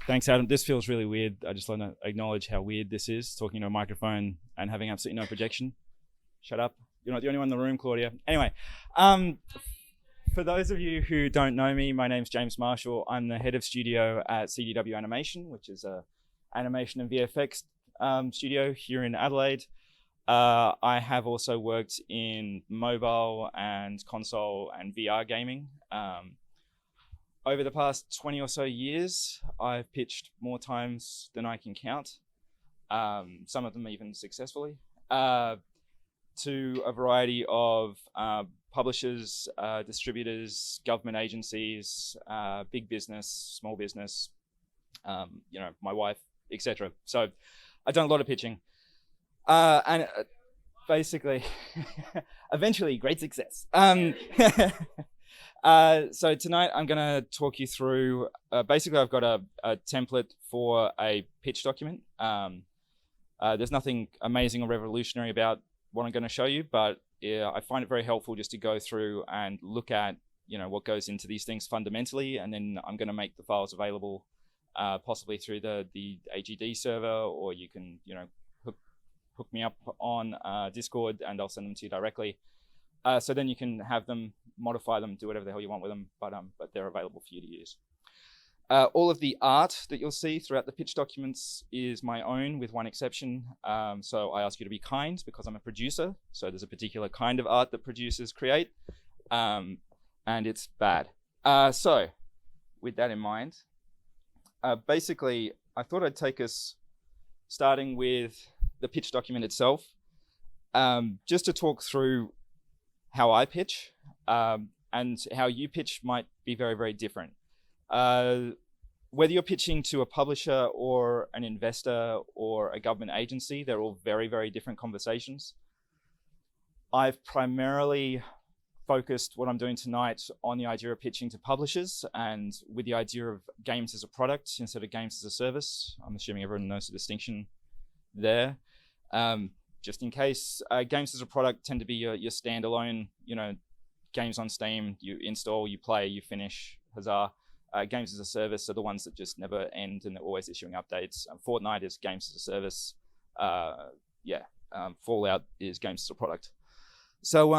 Thanks, Adam. This feels really weird. I just want to acknowledge how weird this is, talking to a microphone and having absolutely no projection. Shut up. You're not the only one in the room, Claudia. Anyway, for those of you who don't know me, my name's James Marshall. I'm the head of studio at CDW Animation, which is a animation and VFX studio here in Adelaide. I have also worked in mobile and console and VR gaming. Over the past 20 or so years, I've pitched more times than I can count, some of them even successfully, to a variety of publishers, distributors, government agencies, big business, small business, my wife, etc. So I've done a lot of pitching. And basically, eventually, great success. So tonight I'm going to talk you through, basically I've got a template for a pitch document. There's nothing amazing or revolutionary about what I'm going to show you, but I find it very helpful just to go through and look at, what goes into these things fundamentally, and then I'm going to make the files available possibly through the AGD server, or you can, hook me up on Discord and I'll send them to you directly. So then you can have them, modify them, do whatever the hell you want with them, but they're available for you to use. All of the art that you'll see throughout the pitch documents is my own, with one exception. So I ask you to be kind because I'm a producer. So there's a particular kind of art that producers create, and it's bad. So with that in mind, basically, I thought I'd take us starting with the pitch document itself, just to talk through how I pitch, and how you pitch might be very, very different. Whether you're pitching to a publisher or an investor or a government agency, they're all very, very different conversations. I've primarily focused what I'm doing tonight on the idea of pitching to publishers, and with the idea of games as a product instead of games as a service. I'm assuming everyone knows the distinction there. Just in case, games as a product tend to be your standalone, games on Steam, you install, you play, you finish, huzzah. Games as a service are the ones that just never end and they're always issuing updates. Fortnite is games as a service. Fallout is games as a product. So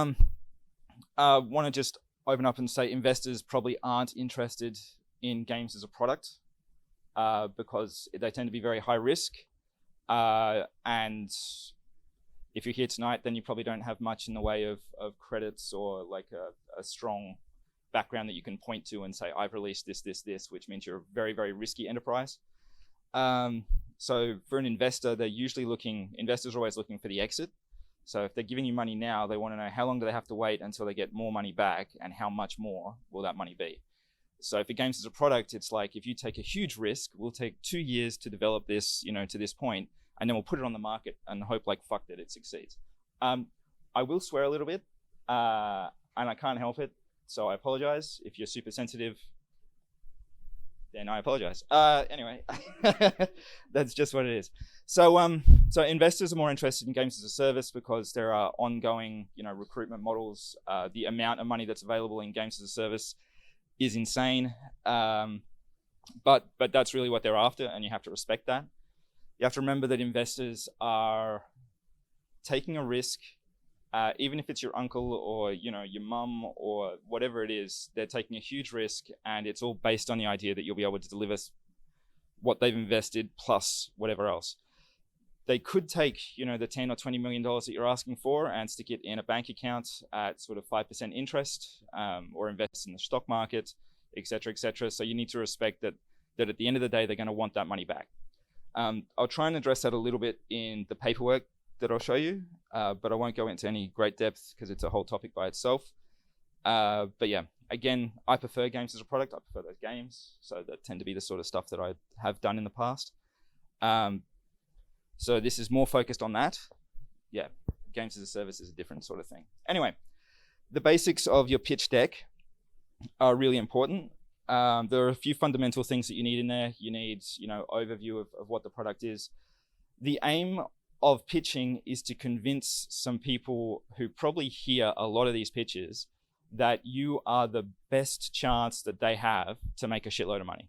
I want to just open up and say investors probably aren't interested in games as a product because they tend to be very high risk. And if you're here tonight, then you probably don't have much in the way of credits or like a strong background that you can point to and say, I've released this, which means you're a very, very risky enterprise. So for an investor, investors are always looking for the exit. So if they're giving you money now, they want to know how long do they have to wait until they get more money back, and how much more will that money be? So for games as a product, it's like, if you take a huge risk, we'll take 2 years to develop this, to this point, and then we'll put it on the market and hope like fuck that it succeeds. I will swear a little bit, and I can't help it, so I apologize. If you're super sensitive, then I apologize. Anyway, that's just what it is. So investors are more interested in games as a service because there are ongoing, recruitment models. The amount of money that's available in games as a service is insane, but that's really what they're after, and you have to respect that. You have to remember that investors are taking a risk, even if it's your uncle or your mum or whatever it is. They're taking a huge risk, and it's all based on the idea that you'll be able to deliver what they've invested plus whatever else. They could take the $10 or $20 million that you're asking for and stick it in a bank account at sort of 5% interest, or invest in the stock market, etc., etc. So you need to respect that at the end of the day, they're going to want that money back. I'll try and address that a little bit in the paperwork that I'll show you, but I won't go into any great depth because it's a whole topic by itself. But yeah, again, I prefer games as a product. I prefer those games. So that tend to be the sort of stuff that I have done in the past. So this is more focused on that. Yeah, games as a service is a different sort of thing. Anyway, the basics of your pitch deck are really important. There are a few fundamental things that you need in there. You need, overview of what the product is. The aim of pitching is to convince some people who probably hear a lot of these pitches that you are the best chance that they have to make a shitload of money.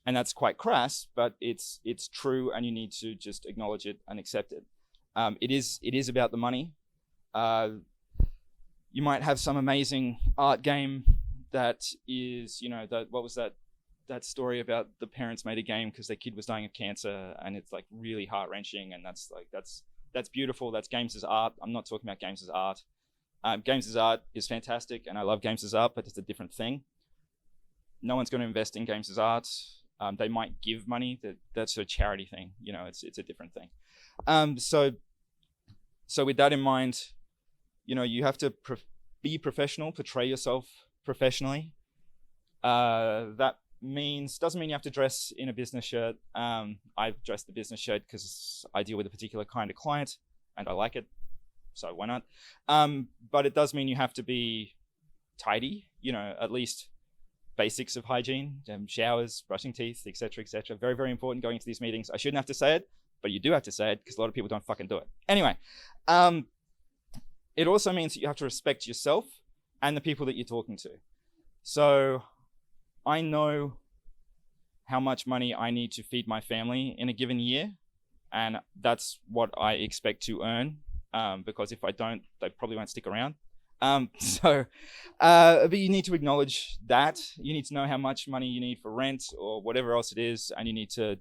And that's quite crass, but it's true, and you need to just acknowledge it and accept it. It is about the money. You might have some amazing art game that is, what was that story about the parents made a game because their kid was dying of cancer, and it's like really heart-wrenching, and that's beautiful. That's games as art. I'm not talking about games as art. Games as art is fantastic, and I love games as art, but it's a different thing. No one's going to invest in games as art. They might give money. That's a charity thing. It's a different thing. So with that in mind, you have to be professional, portray yourself professionally. That doesn't mean you have to dress in a business shirt. I've dressed the business shirt because I deal with a particular kind of client and I like it, so why not? But it does mean you have to be tidy, at least basics of hygiene, showers, brushing teeth, etc., etc. Very, very important going into these meetings. I shouldn't have to say it, but you do have to say it because a lot of people don't fucking do it. Anyway, it also means that you have to respect yourself and the people that you're talking to. So I know how much money I need to feed my family in a given year, and that's what I expect to earn, because if I don't, they probably won't stick around. But you need to acknowledge that. You need to know how much money you need for rent or whatever else it is, and you need to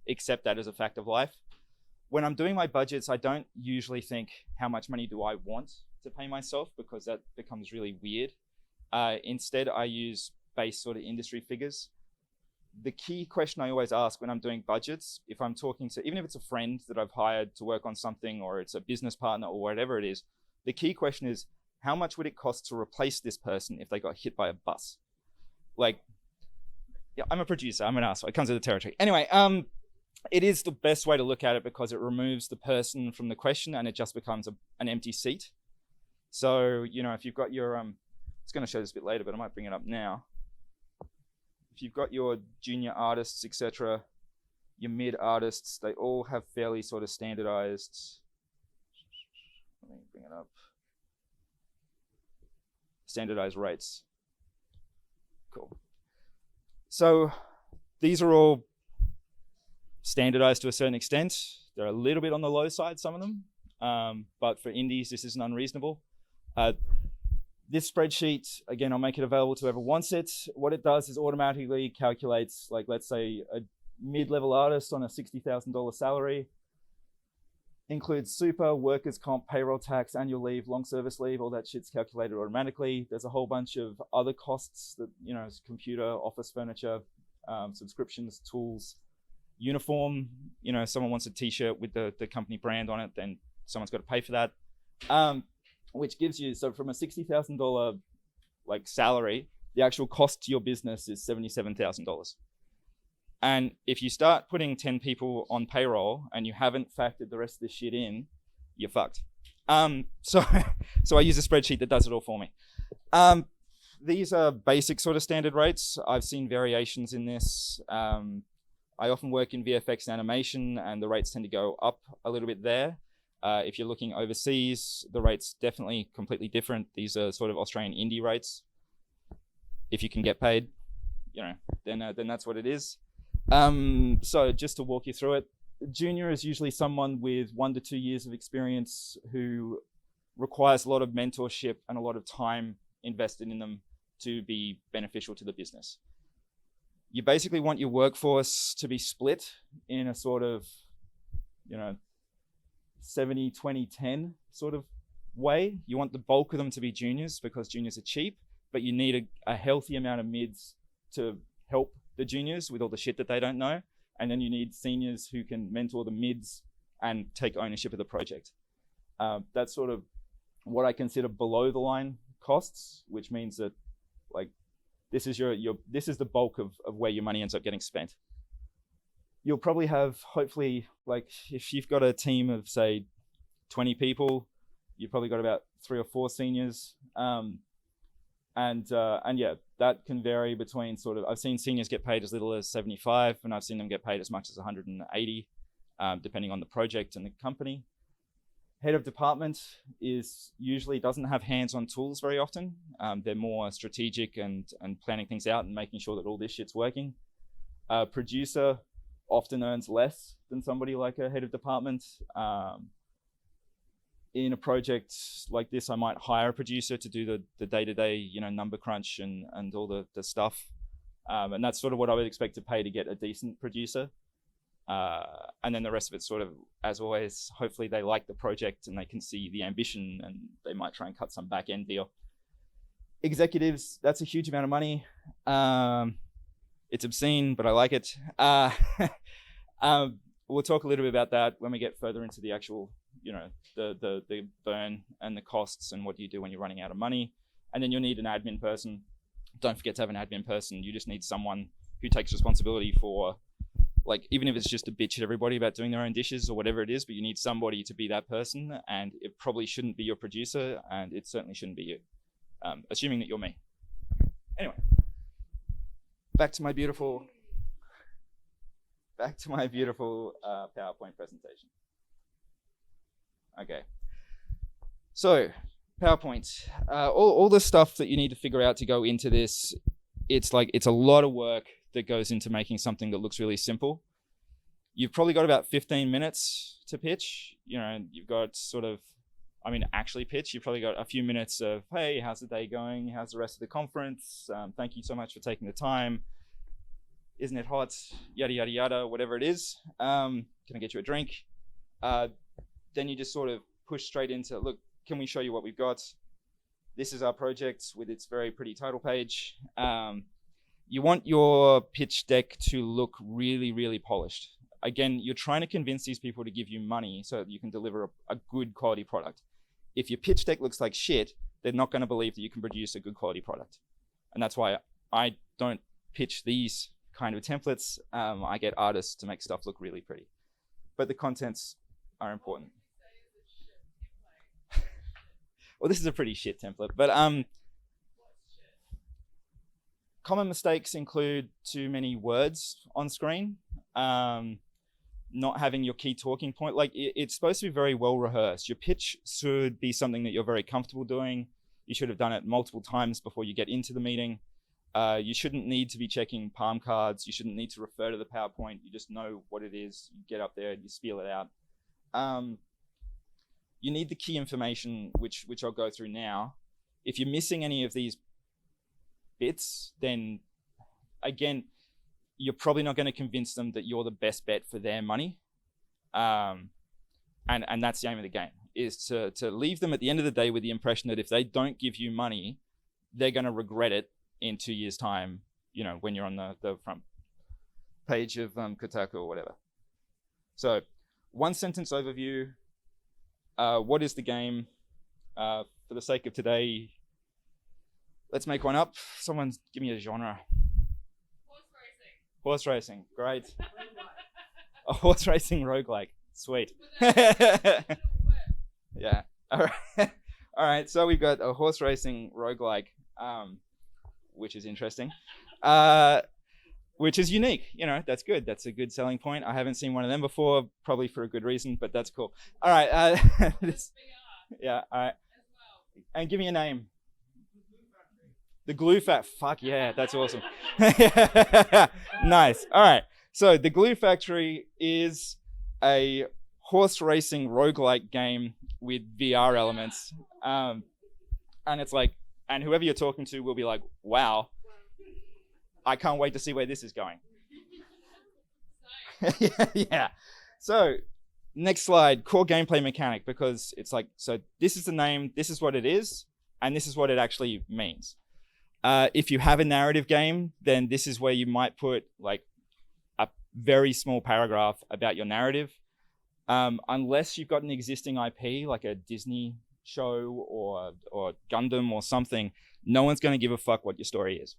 accept that as a fact of life. When I'm doing my budgets, I don't usually think how much money do I want to pay myself, because that becomes really weird. Instead, I use base sort of industry figures. The key question I always ask when I'm doing budgets, if I'm talking to, even if it's a friend that I've hired to work on something, or it's a business partner or whatever it is, the key question is, how much would it cost to replace this person if they got hit by a bus? Like, yeah, I'm a producer, I'm an asshole, it comes with the territory. Anyway, it is the best way to look at it because it removes the person from the question and it just becomes an empty seat. So, if you've got your, I was going to show this a bit later, but I might bring it up now. If you've got your junior artists, etc., your mid artists, they all have fairly sort of standardized, let me bring it up, standardized rates. Cool. So these are all standardized to a certain extent. They're a little bit on the low side, some of them, but for indies, this isn't unreasonable. This spreadsheet, again, I'll make it available to whoever wants it. What it does is automatically calculates, like, let's say a mid-level artist on a $60,000 salary, includes super, workers' comp, payroll tax, annual leave, long service leave, all that shit's calculated automatically. There's a whole bunch of other costs that, computer, office furniture, subscriptions, tools, uniform. Someone wants a t-shirt with the company brand on it, then someone's got to pay for that. Which gives you, so from a $60,000 like salary, the actual cost to your business is $77,000. And if you start putting 10 people on payroll and you haven't factored the rest of this shit in, you're fucked. So I use a spreadsheet that does it all for me. These are basic sort of standard rates. I've seen variations in this. I often work in VFX and animation, and the rates tend to go up a little bit there. If you're looking overseas, the rates definitely completely different. These are sort of Australian indie rates. If you can get paid, then that's what it is. So just to walk you through it, junior is usually someone with 1 to 2 years of experience who requires a lot of mentorship and a lot of time invested in them to be beneficial to the business. You basically want your workforce to be split in a sort of, 70, 20, 10 sort of way. You want the bulk of them to be juniors because juniors are cheap, but you need a healthy amount of mids to help the juniors with all the shit that they don't know. And then you need seniors who can mentor the mids and take ownership of the project. That's sort of what I consider below the line costs, which means that like this is this is the bulk of where your money ends up getting spent. You'll probably have, hopefully, like if you've got a team of say 20 people, you've probably got about 3 or 4 seniors. And yeah, that can vary between sort of, I've seen seniors get paid as little as 75, and I've seen them get paid as much as 180, depending on the project and the company. Head of department usually doesn't have hands-on tools very often. They're more strategic and planning things out and making sure that all this shit's working. Producer often earns less than somebody like a head of department. In a project like this, I might hire a producer to do the day-to-day, number crunch and all the stuff. And that's sort of what I would expect to pay to get a decent producer. And then the rest of it's sort of, as always, hopefully they like the project and they can see the ambition and they might try and cut some back end deal. Executives, that's a huge amount of money. It's obscene, but I like it. We'll talk a little bit about that when we get further into the actual, the burn and the costs and what do you do when you're running out of money. And then you'll need an admin person. Don't forget to have an admin person. You just need someone who takes responsibility for, even if it's just to bitch at everybody about doing their own dishes or whatever it is, but you need somebody to be that person, and it probably shouldn't be your producer, and it certainly shouldn't be you, assuming that you're me. Anyway, back to my beautiful PowerPoint presentation. Okay, so PowerPoint, all the stuff that you need to figure out to go into this, it's a lot of work that goes into making something that looks really simple. You've probably got about 15 minutes to pitch. You've got actually pitch. You've probably got a few minutes of, hey, how's the day going? How's the rest of the conference? Thank you so much for taking the time. Isn't it hot? Yada, yada, yada, whatever it is. Can I get you a drink? Then you just sort of push straight into, look, can we show you what we've got? This is our project with its very pretty title page. You want your pitch deck to look really, really polished. Again, you're trying to convince these people to give you money so that you can deliver a good quality product. If your pitch deck looks like shit, they're not going to believe that you can produce a good quality product. And that's why I don't pitch these kind of templates. I get artists to make stuff look really pretty. But the contents are important. Well, this is a pretty shit template, but common mistakes include too many words on screen, not having your key talking point. It's supposed to be very well rehearsed. Your pitch should be something that you're very comfortable doing. You should have done it multiple times before you get into the meeting. You shouldn't need to be checking palm cards. You shouldn't need to refer to the PowerPoint. You just know what it is. You get up there, you spiel it out. You need the key information, which I'll go through now. If you're missing any of these bits, then again, you're probably not going to convince them that you're the best bet for their money. And that's the aim of the game, is to leave them at the end of the day with the impression that if they don't give you money, they're going to regret it in 2 years' time, when you're on the front page of Kotaku or whatever. So, one sentence overview. What is the game? For the sake of today, let's make one up. Someone give me a genre. Horse racing, great. A horse racing roguelike, sweet. Yeah, all right. So we've got a horse racing roguelike, which is interesting, which is unique. That's good. That's a good selling point. I haven't seen one of them before, probably for a good reason, but that's cool. All right. Yeah, all right. And give me a name. The Glue Factory. Fuck yeah, that's awesome. Nice. All right. So the Glue Factory is a horse racing roguelike game with VR elements. And it's and whoever you're talking to will be like, wow, I can't wait to see where this is going. Yeah. So next slide, core gameplay mechanic, because it's so this is the name, this is what it is, and this is what it actually means. If you have a narrative game, then this is where you might put a very small paragraph about your narrative. Unless you've got an existing IP, like a Disney show or Gundam or something, no one's going to give a fuck what your story is.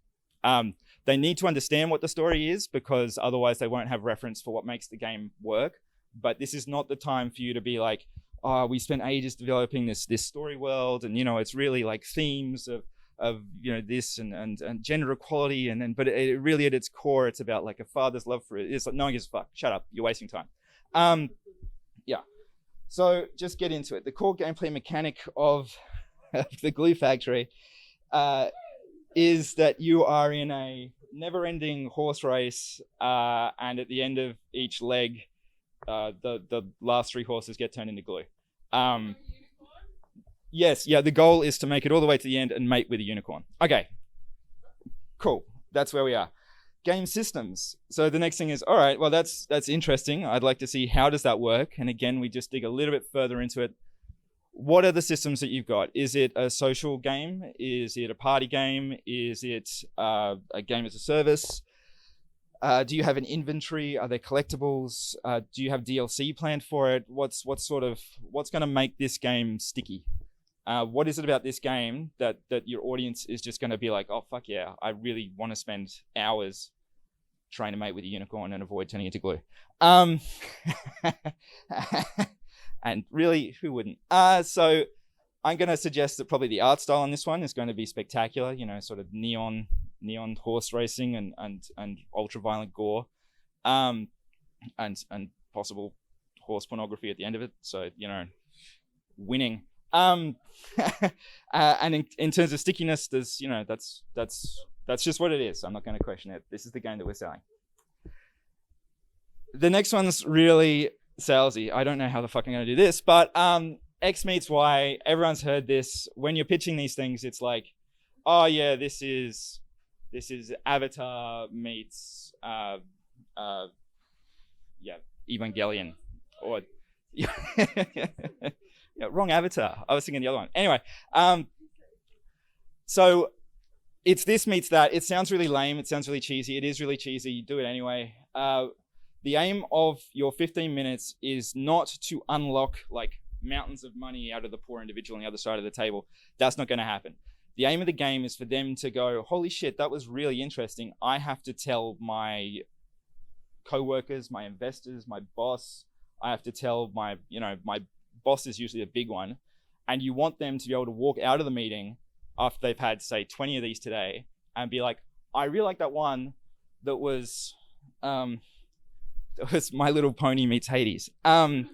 They need to understand what the story is, because otherwise they won't have reference for what makes the game work. But this is not the time for you to be like, oh, we spent ages developing this story world, and it's really themes of this and gender equality, but it really at its core it's about a father's love for it. It's no one gives a fuck. Shut up, you're wasting time. Yeah. So just get into it. The core gameplay mechanic of the Glue Factory is that you are in a never-ending horse race, and at the end of each leg, the last 3 horses get turned into glue. Yes, yeah. The goal is to make it all the way to the end and mate with a unicorn. Okay, cool. That's where we are. Game systems. So the next thing is, all right, well, that's interesting. I'd like to see how does that work. And again, we just dig a little bit further into it. What are the systems that you've got? Is it a social game? Is it a party game? Is it a game as a service? Do you have an inventory? Are there collectibles? Do you have DLC planned for it? What's going to make this game sticky? What is it about this game that your audience is just going to be like, oh, fuck yeah, I really want to spend hours trying to mate with a unicorn and avoid turning into glue. And really, who wouldn't? So I'm going to suggest that probably the art style on this one is going to be spectacular, sort of neon horse racing and ultra-violent gore, and possible horse pornography at the end of it. So, winning. And in terms of stickiness, there's that's just what it is. I'm not going to question it. This is the game that we're selling. The next one's really salesy. I don't know how the fuck I'm going to do this, but X meets Y. Everyone's heard this. When you're pitching these things, it's like, oh yeah, this is Avatar meets Evangelion, or yeah, wrong Avatar. I was thinking the other one. Anyway, so it's this meets that. It sounds really lame. It sounds really cheesy. It is really cheesy. You do it anyway. The aim of your 15 minutes is not to unlock like mountains of money out of the poor individual on the other side of the table. That's not going to happen. The aim of the game is for them to go, holy shit, that was really interesting. I have to tell my co-workers, my investors, my boss. I have to tell my boss is usually a big one, and you want them to be able to walk out of the meeting after they've had, say, 20 of these today and be like, I really like that one that was My Little Pony meets Hades. And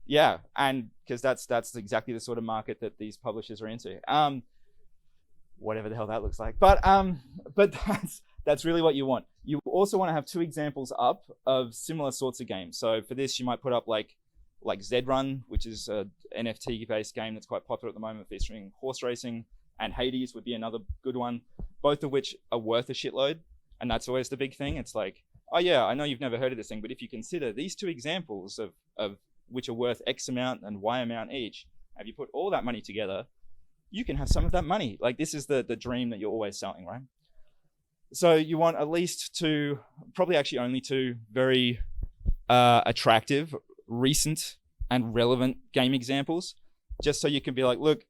yeah, and because that's exactly the sort of market that these publishers are into. Whatever the hell that looks like. But that's really what you want. You also want to have 2 examples up of similar sorts of games. So for this, you might put up like Z-Run, which is an NFT-based game that's quite popular at the moment, featuring horse racing, and Hades would be another good one, both of which are worth a shitload. And that's always the big thing. It's like, oh yeah, I know you've never heard of this thing, but if you consider these 2 examples of which are worth X amount and Y amount each, if you put all that money together, you can have some of that money. Like, this is the dream that you're always selling, right? So you want at least 2, probably actually only 2 very attractive, recent, and relevant game examples, just so you can be like, look,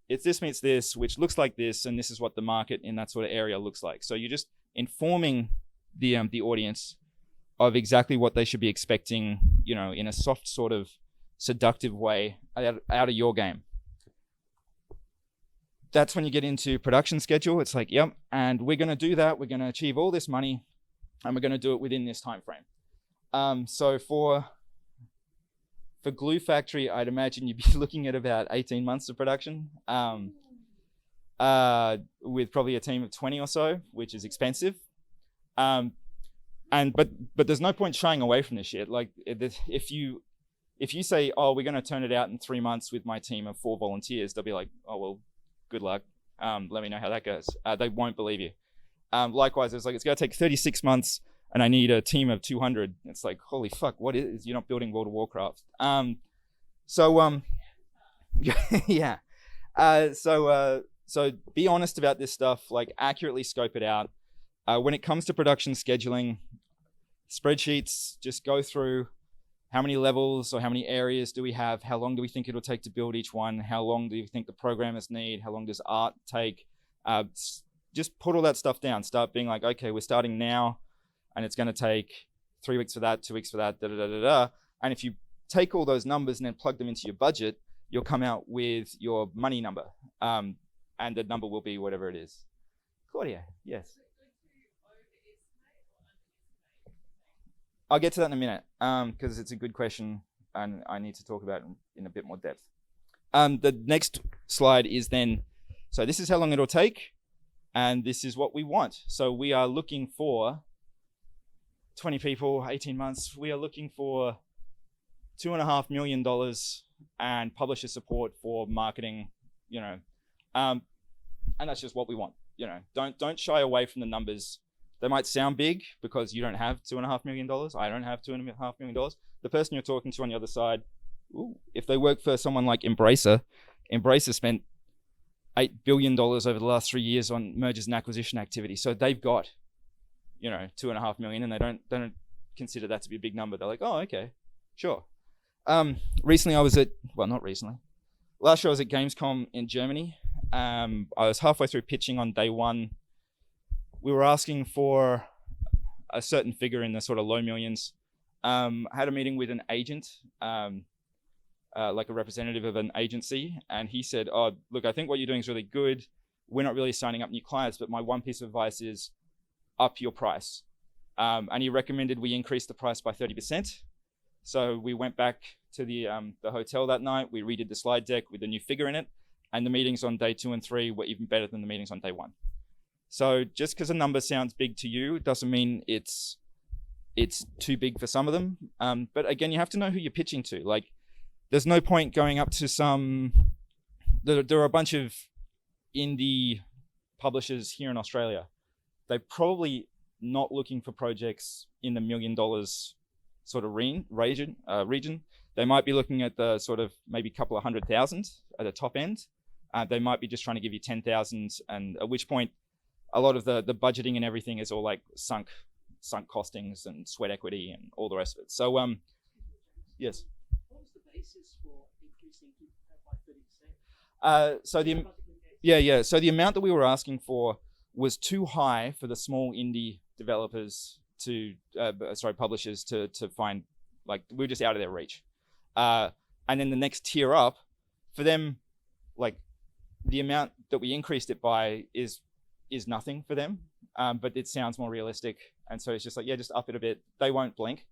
it's this meets this, which looks like this, and this is what the market in that sort of area looks like. So you're just informing the audience of exactly what they should be expecting, in a soft sort of seductive way out of your game. That's when you get into production schedule. It's like, yep, and we're going to do that. We're going to achieve all this money, and we're going to do it within this time frame. So for Glue Factory, I'd imagine you'd be looking at about 18 months of production, with probably a team of 20 or so, which is expensive. But there's no point shying away from this shit. Like, if you say, oh, we're going to turn it out in 3 months with my team of 4 volunteers, they'll be like, oh, well, good luck. Let me know how that goes. They won't believe you. Likewise, it's like, it's going to take 36 months and I need a team of 200. It's like, holy fuck, what is, you're not building World of Warcraft. Yeah. So be honest about this stuff, like accurately scope it out. When it comes to production scheduling, spreadsheets, just go through how many levels or how many areas do we have? How long do we think it'll take to build each one? How long do you think the programmers need? How long does art take? Just put all that stuff down. Start being like, okay, we're starting now, and it's going to take 3 weeks for that, 2 weeks for that, da-da-da-da-da. And if you take all those numbers and then plug them into your budget, you'll come out with your money number. And the number will be whatever it is. Claudia, yes. I'll get to that in a minute, because it's a good question and I need to talk about it in a bit more depth. The next slide is then, so this is how long it'll take, and this is what we want. So we are looking for 20 people, 18 months. We are looking for $2.5 million and publisher support for marketing, and that's just what we want. Don't shy away from the numbers. They might sound big because you don't have $2.5 million. I don't have $2.5 million. The person you're talking to on the other side, if they work for someone like Embracer spent $8 billion over the last 3 years on mergers and acquisition activity. So they've got, $2.5 million, and they don't consider that to be a big number. They're like, oh, okay, sure. Recently I was last year I was at Gamescom in Germany. I was halfway through pitching on day one. We were asking for a certain figure in the sort of low millions. I had a meeting with an agent, like a representative of an agency, and he said, oh, look, I think what you're doing is really good. We're not really signing up new clients, but my one piece of advice is up your price. And he recommended we increase the price by 30%. So we went back to the hotel that night. We redid the slide deck with a new figure in it, and the meetings on day 2 and 3 were even better than the meetings on day 1. So just because a number sounds big to you doesn't mean it's too big for some of them. But again, you have to know who you're pitching to. Like, there's no point going up to there are a bunch of indie publishers here in Australia. They're probably not looking for projects in the $1 million sort of region. They might be looking at the sort of maybe a couple of 100,000 at the top end. They might be just trying to give you 10,000, and at which point a lot of the budgeting and everything is all like sunk costings and sweat equity and all the rest of it. So yes. What was the basis for increasing by 30%? So the amount that we were asking for was too high for the small indie developers publishers to find. Like, we were just out of their reach. And then the next tier up for them, like, the amount that we increased it by is nothing for them, but it sounds more realistic. And so it's just like, yeah, just up it a bit. They won't blink.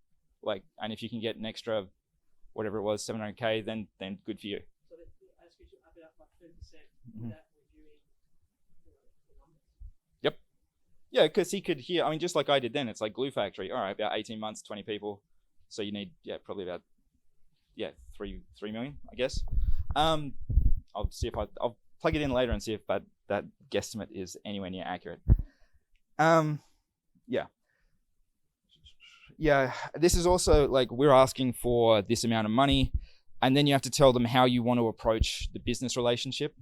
Like, and if you can get an extra, whatever it was, 700K, then good for you. So I asked you to up it up by 30%, without reviewing the numbers. Yep. Yeah, because he could hear, I mean, just like I did then, it's like Glue Factory. All right, about 18 months, 20 people. So you need, probably about, 3 million, I guess. I'll see if I'll plug it in later and see if that guesstimate is anywhere near accurate. This is also like, we're asking for this amount of money, and then you have to tell them how you want to approach the business relationship.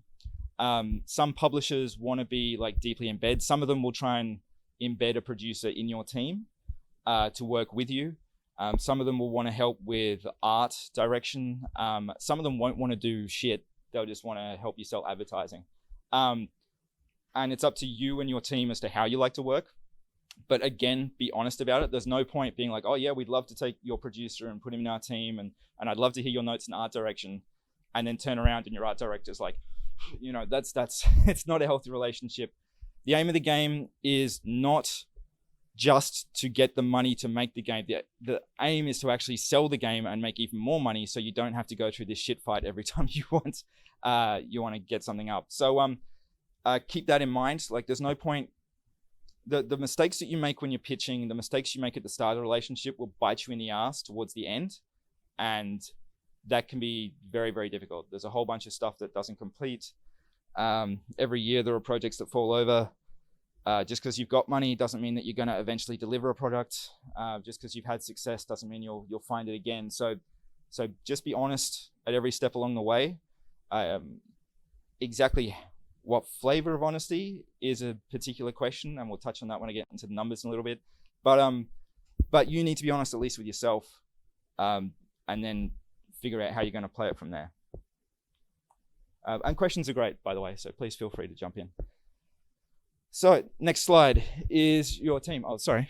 Some publishers want to be like deeply embed. Some of them will try and embed a producer in your team to work with you. Some of them will want to help with art direction. Some of them won't want to do shit. They'll just want to help you sell advertising. And it's up to you and your team as to how you like to work. But again, be honest about it. There's no point being like, oh yeah, we'd love to take your producer and put him in our team, and I'd love to hear your notes in art direction, and then turn around and your art director's like, that's it's not a healthy relationship. The aim of the game is not just to get the money to make the game. The aim is to actually sell the game and make even more money, so you don't have to go through this shit fight every time you want to get something up. So keep that in mind. Like, there's no point. The mistakes that you make when you're pitching, the mistakes you make at the start of the relationship will bite you in the ass towards the end, and that can be very, very difficult. There's a whole bunch of stuff that doesn't complete. Every year there are projects that fall over. Just because you've got money doesn't mean that you're going to eventually deliver a product. Just because you've had success doesn't mean you'll find it again. So just be honest at every step along the way. Exactly what flavor of honesty is a particular question, and we'll touch on that when I get into the numbers in a little bit. But you need to be honest at least with yourself, and then figure out how you're going to play it from there. And questions are great, by the way, so please feel free to jump in. So next slide is your team. Oh, sorry.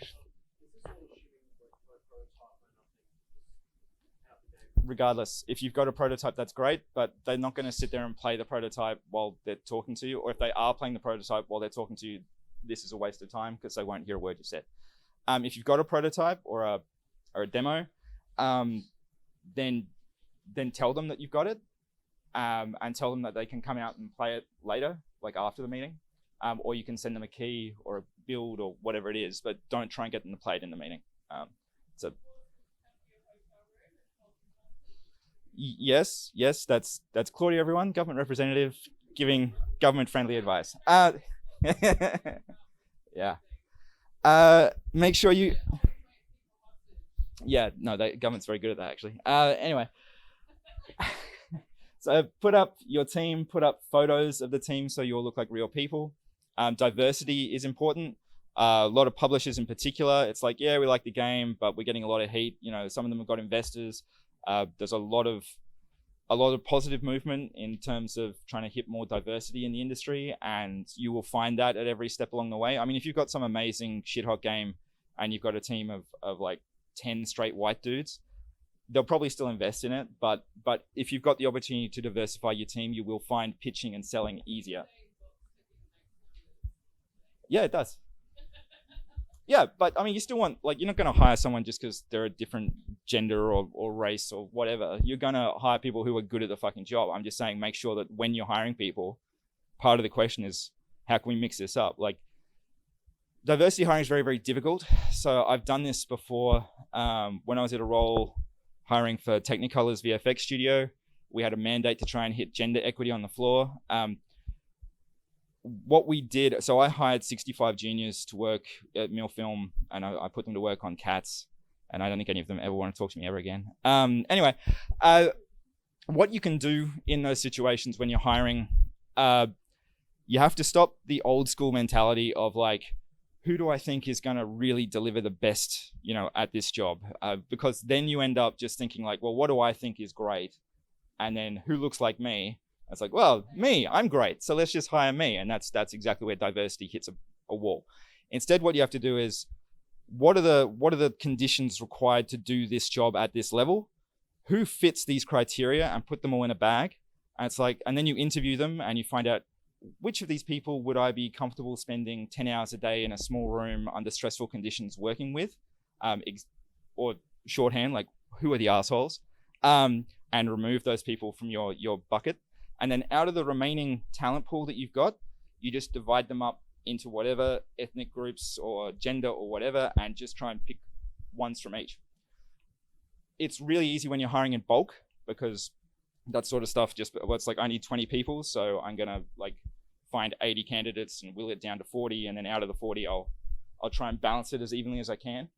Regardless, if you've got a prototype, that's great, but they're not going to sit there and play the prototype while they're talking to you. Or if they are playing the prototype while they're talking to you, this is a waste of time because they won't hear a word you said. If you've got a prototype or a demo, then tell them that you've got it. and tell them that they can come out and play it later, like after the meeting. Or you can send them a key or a build or whatever it is, but don't try and get them to play it in the meeting. So yes, that's Claudia, everyone, government representative giving government-friendly advice. Yeah. Make sure you. Yeah, no, the government's very good at that, actually. Anyway. So put up your team, put up photos of the team so you all look like real people. Diversity is important. A lot of publishers in particular, it's like, yeah, we like the game, but we're getting a lot of heat. You know, some of them have got investors. There's a lot of positive movement in terms of trying to hit more diversity in the industry, and you will find that at every step along the way. I mean, if you've got some amazing shit hot game and you've got a team of like 10 straight white dudes, they'll probably still invest in it. But if you've got the opportunity to diversify your team, you will find pitching and selling easier. Yeah, it does. Yeah, but I mean, you still want, like, you're not going to hire someone just because they're a different gender or race or whatever. You're going to hire people who are good at the fucking job. I'm just saying, make sure that when you're hiring people, part of the question is, how can we mix this up? Like, diversity hiring is very, very difficult. So I've done this before. When I was at a role hiring for Technicolor's VFX studio, we had a mandate to try and hit gender equity on the floor. What we did, so I hired 65 juniors to work at Mill Film, and I put them to work on Cats, and I don't think any of them ever want to talk to me ever again. Anyway, what you can do in those situations when you're hiring, you have to stop the old school mentality of like, who do I think is going to really deliver the best, you know, at this job? Because then you end up just thinking like, well, what do I think is great? And then who looks like me? It's like, well, me, I'm great, so let's just hire me. And that's exactly where diversity hits a wall. Instead, what you have to do is, what are the conditions required to do this job at this level? Who fits these criteria, and put them all in a bag. And it's like, and then you interview them and you find out, which of these people would I be comfortable spending 10 hours a day in a small room under stressful conditions working with? Or shorthand, like, who are the assholes? And remove those people from your bucket. And then out of the remaining talent pool that you've got, you just divide them up into whatever ethnic groups or gender or whatever, and just try and pick ones from each. It's really easy when you're hiring in bulk, because that sort of stuff just, well, it's like, I need 20 people, so I'm gonna like find 80 candidates and will it down to 40, and then out of the 40, I'll try and balance it as evenly as I can.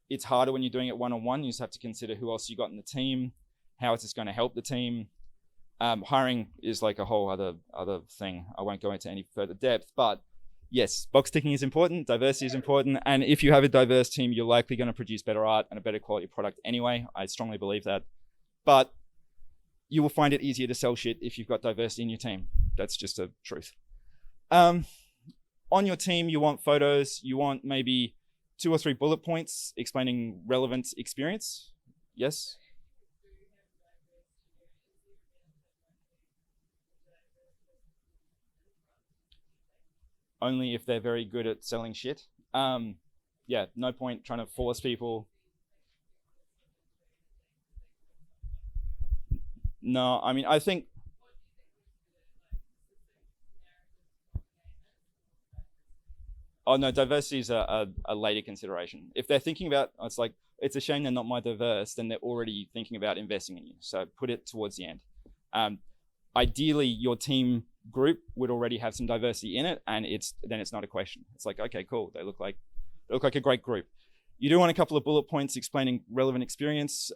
It's harder when you're doing it one-on-one. You just have to consider who else you got in the team. How is this going to help the team? Hiring is like a whole other thing. I won't go into any further depth, but yes, box ticking is important, diversity is important, and if you have a diverse team, you're likely going to produce better art and a better quality product anyway. I strongly believe that. But you will find it easier to sell shit if you've got diversity in your team. That's just a truth. On your team, you want photos, you want maybe 2 or 3 bullet points explaining relevant experience. Yes? Only if they're very good at selling shit. Yeah, no point trying to force people. No, I mean, I think. Oh no, diversity is a later consideration. If they're thinking about, it's like, it's a shame they're not more diverse, then they're already thinking about investing in you. So put it towards the end. Ideally, your team group would already have some diversity in it, and it's not a question. It's like, okay, cool. They look like a great group. You do want a couple of bullet points explaining relevant experience.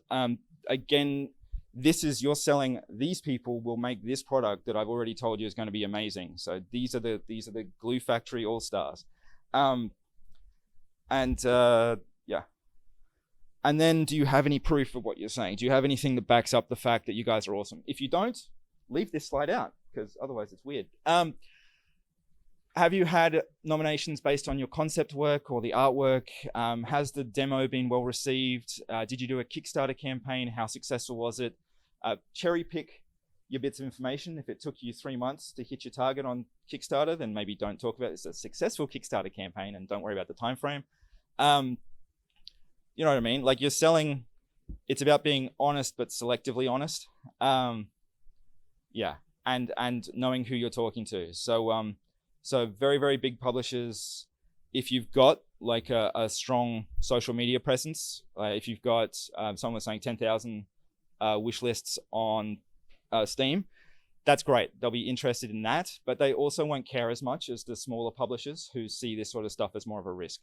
Again, this is, you're selling, these people will make this product that I've already told you is going to be amazing. So these are the glue factory all-stars. Yeah. And then, do you have any proof of what you're saying? Do you have anything that backs up the fact that you guys are awesome? If you don't, leave this slide out, because otherwise it's weird. Have you had nominations based on your concept work or the artwork? Has the demo been well received? Did you do a Kickstarter campaign? How successful was it? Cherry pick your bits of information. If it took you 3 months to hit your target on Kickstarter, then maybe don't talk about it. It's a successful Kickstarter campaign, and don't worry about the time frame. You know what I mean? Like, you're selling it's about being honest, but selectively honest. Yeah, and knowing who you're talking to. So very, very big publishers, if you've got like a strong social media presence, if you've got someone was saying 10,000 wish lists on Steam, that's great. They'll be interested in that, but they also won't care as much as the smaller publishers who see this sort of stuff as more of a risk.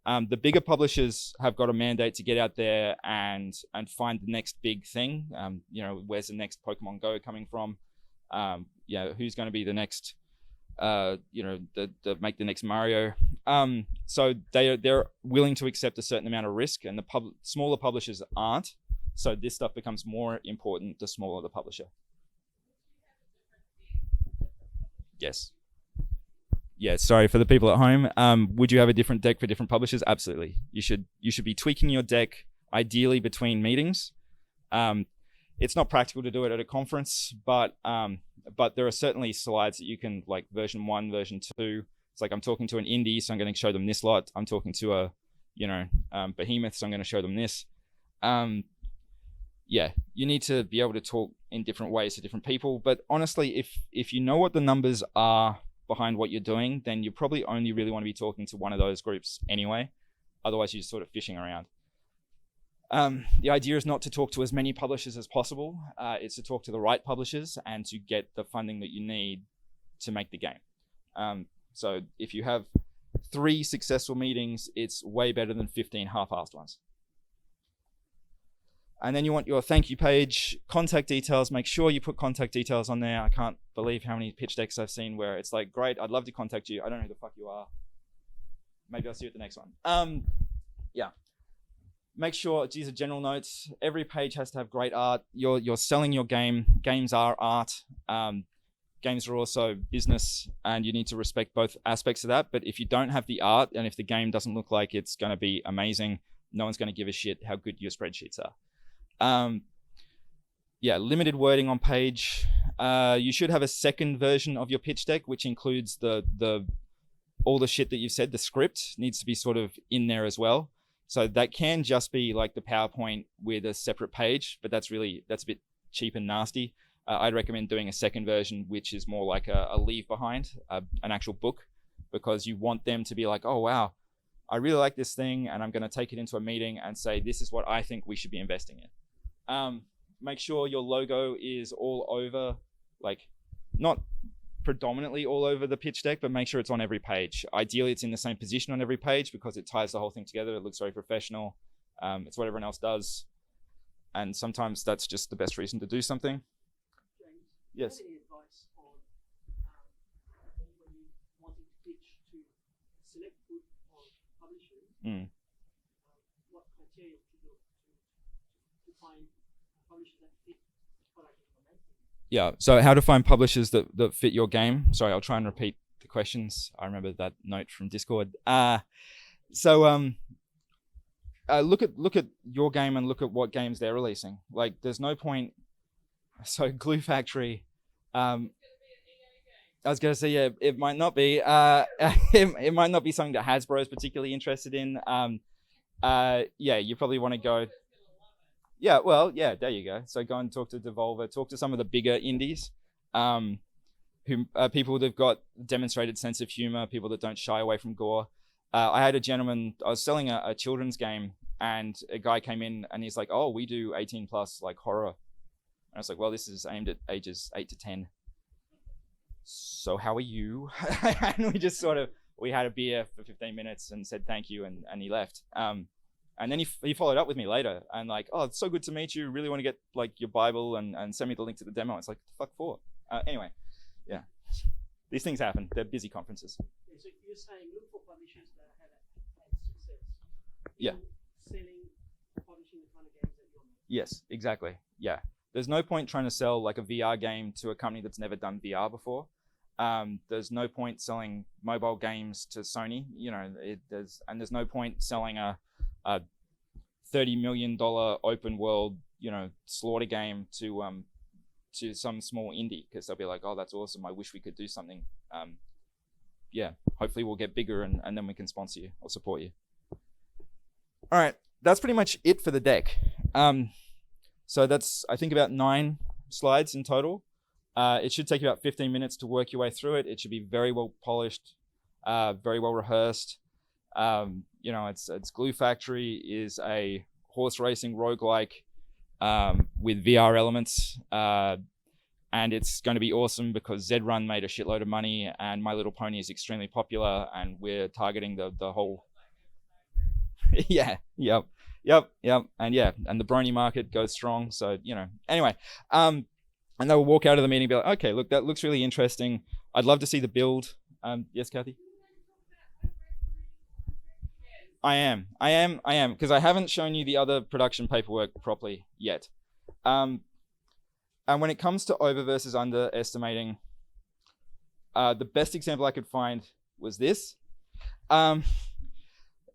The bigger publishers have got a mandate to get out there and find the next big thing. Where's the next Pokemon Go coming from? Who's going to be the next, make the next Mario. So they're willing to accept a certain amount of risk, and the smaller publishers aren't. So this stuff becomes more important the smaller the publisher. Yes. Yeah, sorry for the people at home. Would you have a different deck for different publishers? Absolutely. You should be tweaking your deck ideally between meetings. It's not practical to do it at a conference, but there are certainly slides that you can, like version 1, version 2. It's like I'm talking to an indie, so I'm going to show them this lot. I'm talking to a behemoth, so I'm going to show them this. You need to be able to talk in different ways to different people. But honestly, if you know what the numbers are behind what you're doing, then you probably only really want to be talking to one of those groups anyway. Otherwise, you're just sort of fishing around. The idea is not to talk to as many publishers as possible. It's to talk to the right publishers and to get the funding that you need to make the game. So if you have 3 successful meetings, it's way better than 15 half-assed ones. And then you want your thank you page, contact details. Make sure you put contact details on there. I can't believe how many pitch decks I've seen where it's like, great, I'd love to contact you. I don't know who the fuck you are. Maybe I'll see you at the next one. Make sure these are general notes. Every page has to have great art. You're selling your game. Games are art. Games are also business, and you need to respect both aspects of that. But if you don't have the art, and if the game doesn't look like it's going to be amazing, no one's going to give a shit how good your spreadsheets are. Limited wording on page. You should have a second version of your pitch deck, which includes all the shit that you've said. The script needs to be sort of in there as well. So that can just be like the PowerPoint with a separate page, but that's a bit cheap and nasty. I'd recommend doing a second version, which is more like a leave behind, an actual book, because you want them to be like, oh, wow, I really like this thing, and I'm going to take it into a meeting and say, this is what I think we should be investing in. Make sure your logo is all over, like not predominantly all over the pitch deck, but make sure it's on every page. Ideally, it's in the same position on every page because it ties the whole thing together. It looks very professional. It's what everyone else does. And sometimes that's just the best reason to do something. James, yes. Do you have any advice on when you wanting to pitch to a select group of publishers, what criteria to look to find publishers that fit the product that you're making? Yeah, so how to find publishers that fit your game. Sorry, I'll try and repeat the questions. I remember that note from Discord. Look at your game and look at what games they're releasing. Like, there's no point. So Glue Factory, I was gonna say, yeah, it might not be. It might not be something that Hasbro is particularly interested in. You probably want to go. Yeah, well, yeah, there you go. So go and talk to Devolver, talk to some of the bigger indies, who people that've got demonstrated sense of humor, people that don't shy away from gore. I had a gentleman, I was selling a children's game, and a guy came in and he's like, oh, we do 18 plus, like horror. And I was like, well, this is aimed at ages 8 to 10. So how are you? And we had a beer for 15 minutes and said thank you, and he left. And then he followed up with me later and like, oh, it's so good to meet you. Really want to get like your Bible and send me the link to the demo. It's like, what the fuck for? Anyway, yeah, these things happen. They're busy conferences. Okay, so you're saying look for publishers that have had success. Yeah. Selling, publishing the kind of games that you're making. Yes, exactly. Yeah. There's no point trying to sell like a VR game to a company that's never done VR before. There's no point selling mobile games to Sony. There's no point selling a $30 million open world, slaughter game to some small indie, because they'll be like, oh, that's awesome. I wish we could do something. Hopefully we'll get bigger and then we can sponsor you or support you. All right, that's pretty much it for the deck. So that's, I think, about 9 slides in total. It should take you about 15 minutes to work your way through it. It should be very well polished, very well rehearsed. It's Glue Factory is a horse racing roguelike with VR elements. And it's going to be awesome because Zrun made a shitload of money and My Little Pony is extremely popular and we're targeting the whole... yeah, yep. And the brony market goes strong. So, anyway. And they'll walk out of the meeting and be like, okay, look, that looks really interesting. I'd love to see the build. Yes, Kathy? I am, because I haven't shown you the other production paperwork properly yet. And when it comes to over versus underestimating, the best example I could find was this.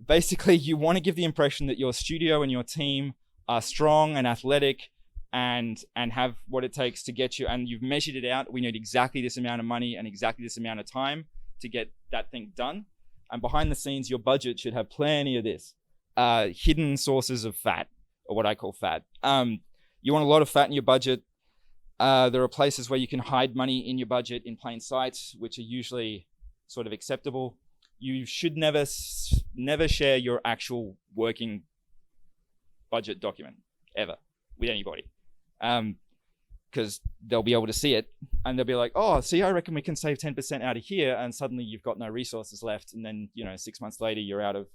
Basically, you want to give the impression that your studio and your team are strong and athletic and have what it takes to get you, and you've measured it out. We need exactly this amount of money and exactly this amount of time to get that thing done. And behind the scenes, your budget should have plenty of this. Hidden sources of fat, or what I call fat. You want a lot of fat in your budget. There are places where you can hide money in your budget in plain sight, which are usually sort of acceptable. You should never share your actual working budget document ever with anybody, because they'll be able to see it and they'll be like, oh, see, I reckon we can save 10% out of here, and suddenly you've got no resources left, and then 6 months later you're out of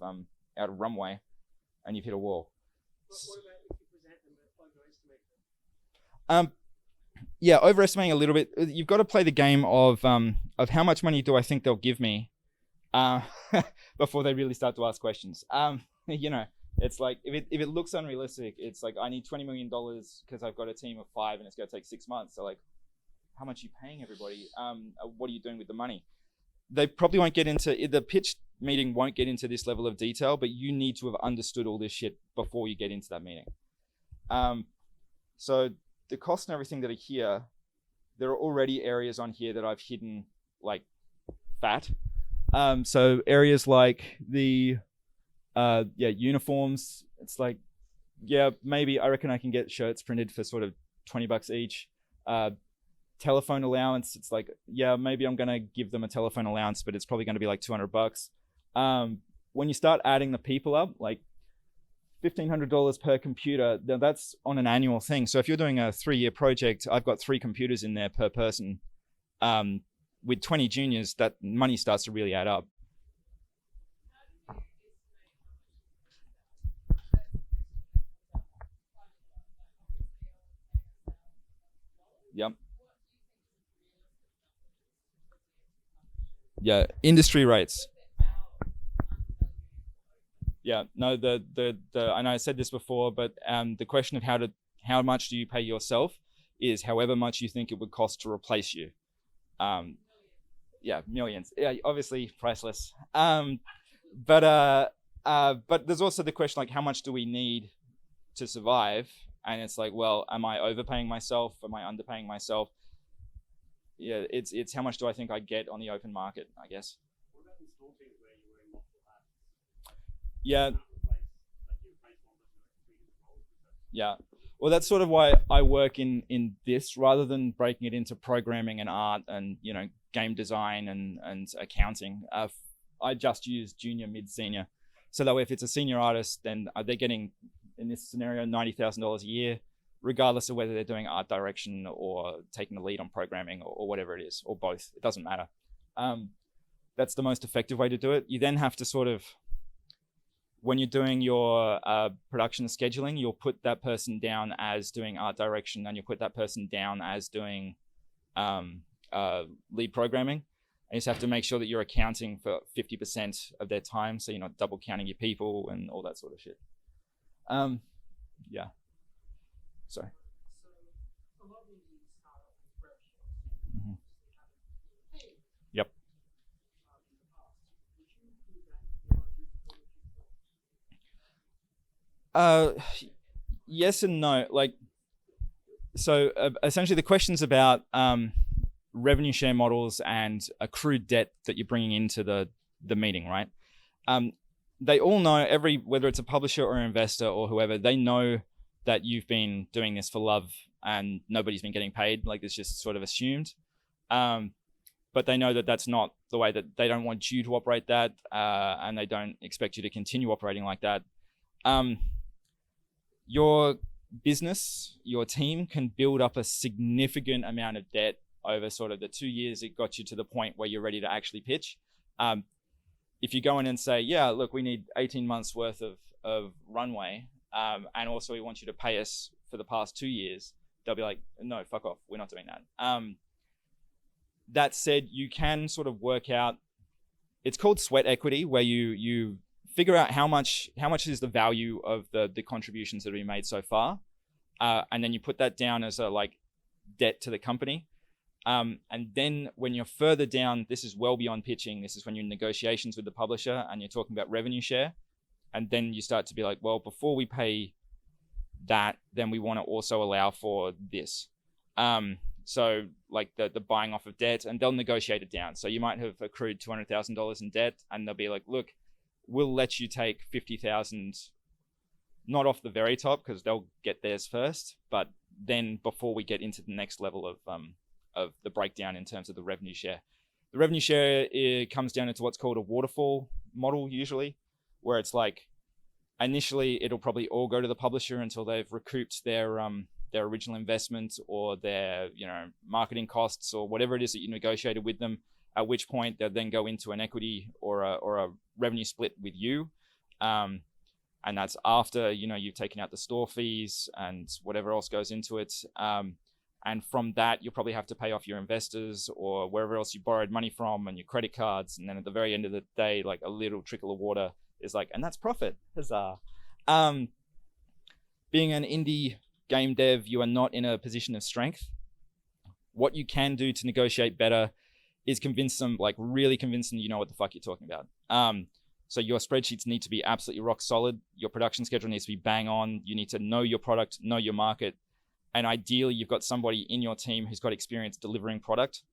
runway and you've hit a wall. What about if you present them and overestimate them? Yeah, overestimating a little bit. You've got to play the game of how much money do I think they'll give me before they really start to ask questions. It's like if it looks unrealistic, it's like I need $20 million because I've got a team of 5 and it's going to take 6 months. So like, how much are you paying everybody? What are you doing with the money? They probably won't get into the pitch meeting. Won't get into this level of detail, but you need to have understood all this shit before you get into that meeting. So the costs and everything that are here, there are already areas on here that I've hidden like fat. So areas like the uniforms, it's like, maybe I reckon I can get shirts printed for sort of $20 each. Telephone allowance, it's like, maybe I'm gonna give them a telephone allowance, but it's probably gonna be like $200. When you start adding the people up, like $1,500 per computer, that's on an annual thing. So if you're doing a 3-year project, I've got 3 computers in there per person. With 20 juniors, that money starts to really add up. Yep. Yeah, industry rates. Yeah, no, I know I said this before, but the question of how much do you pay yourself is however much you think it would cost to replace you. Millions. Yeah, obviously priceless. But there's also the question like, how much do we need to survive? And it's like, well, am I overpaying myself? Am I underpaying myself? Yeah, it's how much do I think I get on the open market, I guess. What about in small things where you're wearing multiple hats? Yeah. Yeah. Well, that's sort of why I work in this rather than breaking it into programming and art and, game design and accounting. I just use junior, mid, senior. So that way, if it's a senior artist, then they're getting, in this scenario, $90,000 a year, regardless of whether they're doing art direction or taking the lead on programming or whatever it is, or both. It doesn't matter. That's the most effective way to do it. You then have to sort of, when you're doing your production scheduling, you'll put that person down as doing art direction, and you'll put that person down as doing lead programming. And you just have to make sure that you're accounting for 50% of their time, so you're not double counting your people and all that sort of shit. Yeah. Sorry. So a lot of these start off with rep shops. Mm-hmm. Yep. In the past, would you do that in your budget? Yes and no. Like, so essentially the question's about revenue share models and accrued debt that you're bringing into the meeting, right? They all know, whether it's a publisher or an investor or whoever, they know that you've been doing this for love and nobody's been getting paid. Like, it's just sort of assumed. But they know that that's not the way, that they don't want you to operate that, and they don't expect you to continue operating like that. Your business, your team can build up a significant amount of debt over sort of the 2 years it got you to the point where you're ready to actually pitch. If you go in and say, yeah, look, we need 18 months worth of runway, and also we want you to pay us for the past 2 years, they'll be like, no, fuck off, we're not doing that. That said, you can sort of work out, it's called sweat equity, where you figure out how much is the value of the contributions that have been made so far, and then you put that down as a like debt to the company. And then when you're further down, this is well beyond pitching. This is when you're in negotiations with the publisher and you're talking about revenue share. And then you start to be like, well, before we pay that, then we want to also allow for this. So like the buying off of debt, and they'll negotiate it down. So you might have accrued $200,000 in debt, and they'll be like, look, we'll let you take 50,000, not off the very top, because they'll get theirs first, but then before we get into the next level of the breakdown in terms of the revenue share. The revenue share, it comes down into what's called a waterfall model usually, where it's like initially it'll probably all go to the publisher until they've recouped their original investment or their marketing costs or whatever it is that you negotiated with them, at which point they'll then go into an equity or a revenue split with you. And that's after you've taken out the store fees and whatever else goes into it. And from that, you'll probably have to pay off your investors or wherever else you borrowed money from, and your credit cards. And then at the very end of the day, like a little trickle of water is like, and that's profit. Huzzah. Being an indie game dev, you are not in a position of strength. What you can do to negotiate better is convince them, like really convince them you know what the fuck you're talking about. So your spreadsheets need to be absolutely rock solid. Your production schedule needs to be bang on. You need to know your product, know your market. And ideally, you've got somebody in your team who's got experience delivering product.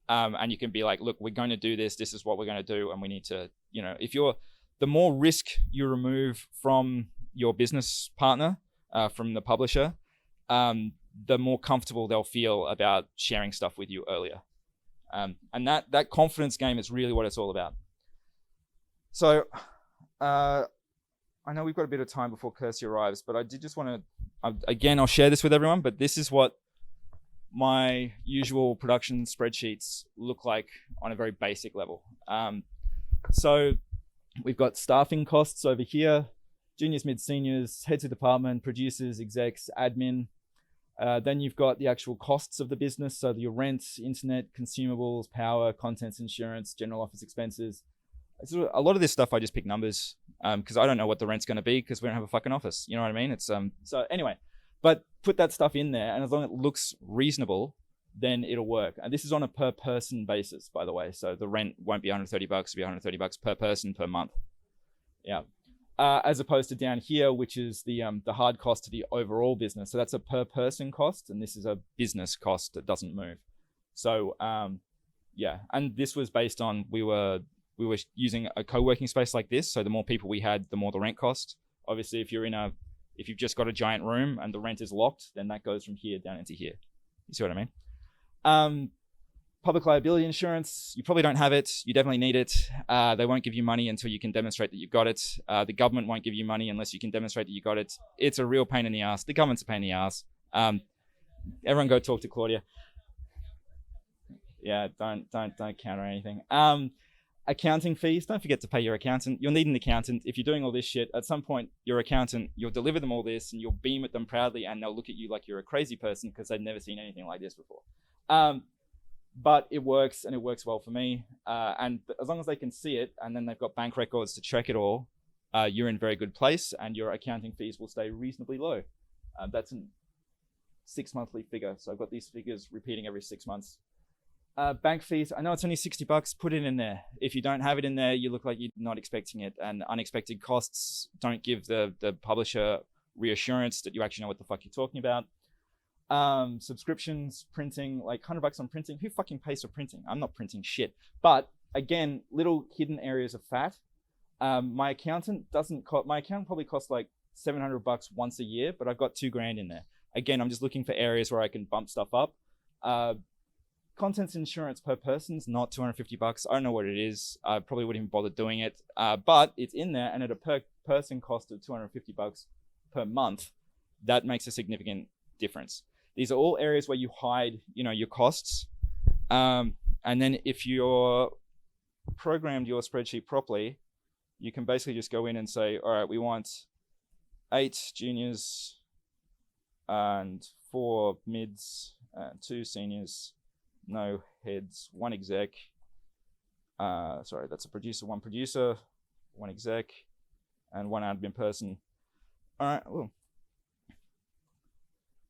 And you can be like, look, we're going to do this. This is what we're going to do. And we need to, the more risk you remove from your business partner, from the publisher, the more comfortable they'll feel about sharing stuff with you earlier. And that confidence game is really what it's all about. So I know we've got a bit of time before Kirsty arrives, but I did just want to, again, I'll share this with everyone, but this is what my usual production spreadsheets look like on a very basic level. So we've got staffing costs over here, juniors, mid, seniors, heads of department, producers, execs, admin. Then you've got the actual costs of the business. So your rent, internet, consumables, power, contents, insurance, general office expenses. So a lot of this stuff, I just pick numbers because I don't know what the rent's going to be because we don't have a fucking office. You know what I mean? It's so anyway, but put that stuff in there, and as long as it looks reasonable, then it'll work. And this is on a per person basis, by the way. So the rent won't be $130; it'll be $130 per person per month. Yeah. As opposed to down here, which is the hard cost to the overall business. So that's a per person cost, and this is a business cost that doesn't move. So yeah, and this was based on we were using a co-working space like this. So the more people we had, the more the rent cost. Obviously, if you've just got a giant room and the rent is locked, then that goes from here down into here. You see what I mean? Public liability insurance, you probably don't have it. You definitely need it. They won't give you money until you can demonstrate that you've got it. The government won't give you money unless you can demonstrate that you got it. It's a real pain in the ass. The government's a pain in the ass. Everyone go talk to Claudia. Yeah, don't counter anything. Accounting fees, don't forget to pay your accountant. You'll need an accountant. If you're doing all this shit, at some point, your accountant, you'll deliver them all this and you'll beam at them proudly and they'll look at you like you're a crazy person because they've never seen anything like this before. But it works, and it works well for me. And as long as they can see it and then they've got bank records to check it all, you're in a very good place and your accounting fees will stay reasonably low. That's a 6 monthly figure. So I've got these figures repeating every 6 months. Bank fees, I know it's only $60, put it in there. If you don't have it in there, you look like you're not expecting it. And unexpected costs don't give the publisher reassurance that you actually know what the fuck you're talking about. Subscriptions, printing, like $100 on printing. Who fucking pays for printing? I'm not printing shit. But again, little hidden areas of fat. My accountant probably costs like $700 once a year, but I've got $2,000 in there. Again, I'm just looking for areas where I can bump stuff up. Contents insurance per person is not $250. I don't know what it is. I probably wouldn't even bother doing it, but it's in there, and at a per person cost of $250 per month, that makes a significant difference. These are all areas where you hide, your costs. And then if you're programmed your spreadsheet properly, you can basically just go in and say, all right, we want 8 juniors and 4 mids and 2 seniors, no heads, 1 exec. Sorry, that's a producer, 1 producer, 1 exec, and 1 admin person. All right. Ooh.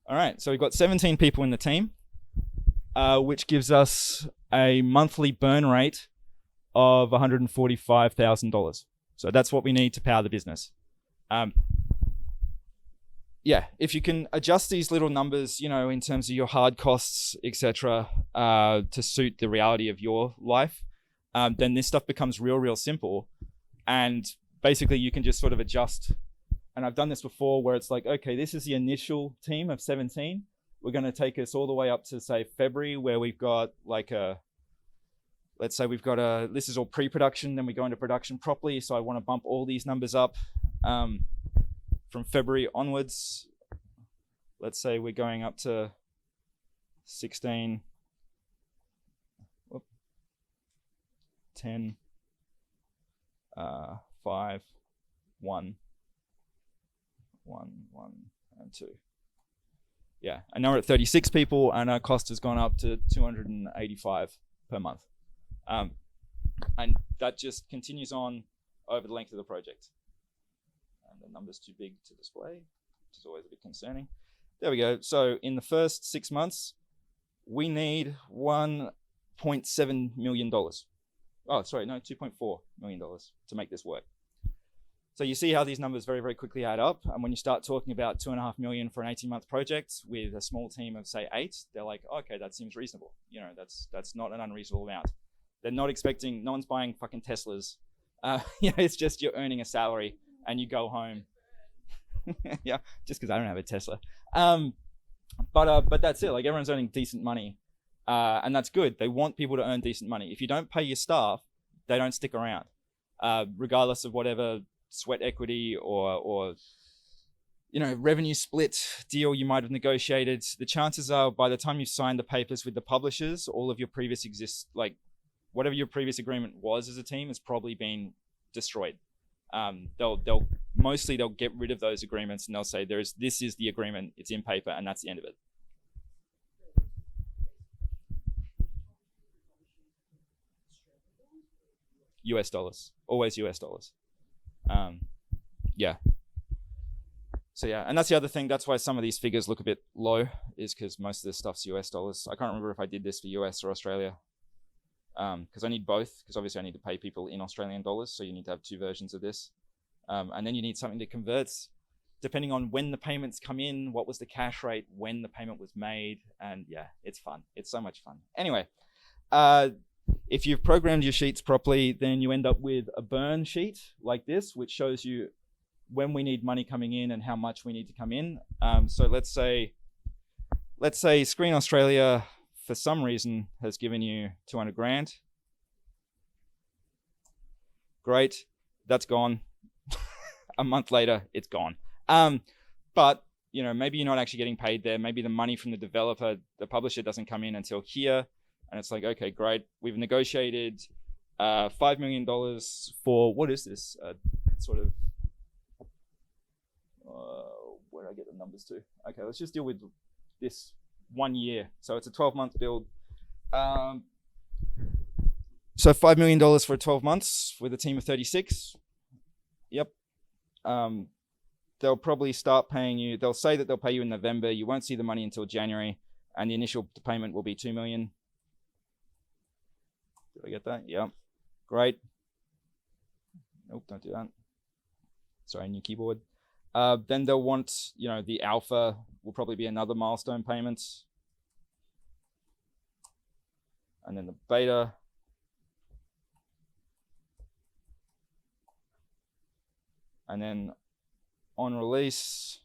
All right, so we've got 17 people in the team, which gives us a monthly burn rate of $145,000. So that's what we need to power the business. Yeah, if you can adjust these little numbers, in terms of your hard costs, etc., to suit the reality of your life, then this stuff becomes real simple. And basically you can just sort of adjust. And I've done this before where it's like, okay, this is the initial team of 17. We're going to take us all the way up to, say, February, where we've got let's say we've got this is all pre-production, then we go into production properly. So I want to bump all these numbers up from February onwards. Let's say we're going up to 16, 10, 5, 1, and 2. Yeah, and now we're at 36 people, and our cost has gone up to 285 per month. And that just continues on over the length of the project. And the number's too big to display, which is always a bit concerning. There we go. So in the first 6 months, we need $1.7 million. Oh, sorry, no, $2.4 million to make this work. So you see how these numbers very quickly add up. And when you start talking about $2.5 million for an 18-month project with a small team of, say, 8, they're like, okay, that seems reasonable. That's not an unreasonable amount. They're not expecting, no one's buying fucking Teslas. It's just you're earning a salary and you go home. Yeah, just because I don't have a Tesla. But that's it. Like, everyone's earning decent money, and that's good. They want people to earn decent money. If you don't pay your staff, they don't stick around, regardless of whatever sweat equity or revenue split deal you might have negotiated. The chances are, by the time you sign the papers with the publishers, all of your previous whatever your previous agreement was as a team has probably been destroyed. They'll get rid of those agreements, and they'll say this is the agreement, it's in paper, and that's the end of it. US dollars, always US dollars. Yeah. So yeah, and that's the other thing. That's why some of these figures look a bit low, is because most of this stuff's US dollars. I can't remember if I did this for US or Australia, because I need both, because obviously I need to pay people in Australian dollars, so you need to have 2 versions of this. And then you need something that converts depending on when the payments come in, what was the cash rate, when the payment was made, and yeah, it's fun. It's so much fun. Anyway, if you've programmed your sheets properly, then you end up with a burn sheet like this, which shows you when we need money coming in and how much we need to come in. So let's say Screen Australia, for some reason, has given you 200 grand. Great, that's gone. A month later, it's gone. But maybe you're not actually getting paid there. Maybe the money from the developer, the publisher, doesn't come in until here. And it's like, okay, great. We've negotiated $5 million for, what is this? Where did I get the numbers to? Okay, let's just deal with this 1 year. So it's a 12-month build. So $5 million for 12 months with a team of 36. Yep. They'll probably start paying you. They'll say that they'll pay you in November. You won't see the money until January, and the initial payment will be $2 million. Did I get that? Yeah. Great. Nope, don't do that. Sorry, new keyboard. Then they'll want, the alpha will probably be another milestone payment. And then the beta. And then on release,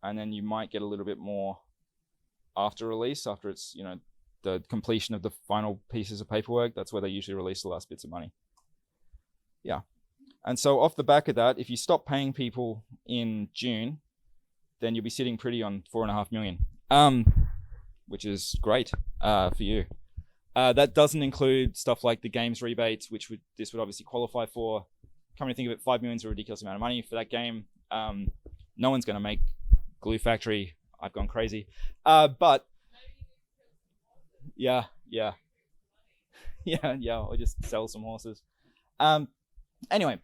and then you might get a little bit more after release, after it's, you know, the completion of the final pieces of paperwork. That's where they usually release the last bits of money. Yeah. And so off the back of that, if you stop paying people in June, then you'll be sitting pretty on 4.5 million, which is great for you. That doesn't include stuff like the games rebates, which this would obviously qualify for. Come to think of it, 5 million is a ridiculous amount of money for that game. No one's going to make Glue Factory. I've gone crazy. But yeah, or just sell some horses. Anyway,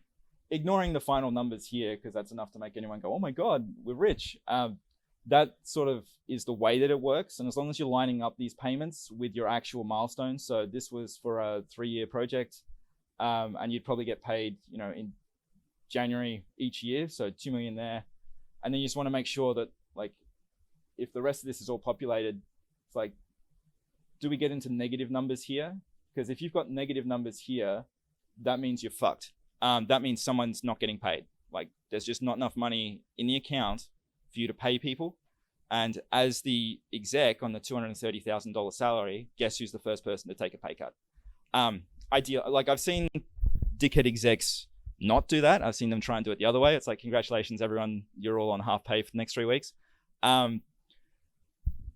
ignoring the final numbers here, because that's enough to make anyone go, oh my God, we're rich. That sort of is the way that it works. And as long as you're lining up these payments with your actual milestones, so this was for a 3-year project, and you'd probably get paid, you know, in January each year, so 2 million there. And then you just want to make sure that, like, if the rest of this is all populated, it's like, do we get into negative numbers here? Because if you've got negative numbers here, that means you're fucked. That means someone's not getting paid. Like, there's just not enough money in the account for you to pay people. And as the exec on the $230,000 salary, guess who's the first person to take a pay cut? Like, I've seen dickhead execs not do that. I've seen them try and do it the other way. It's like, congratulations, everyone, you're all on half pay for the next 3 weeks.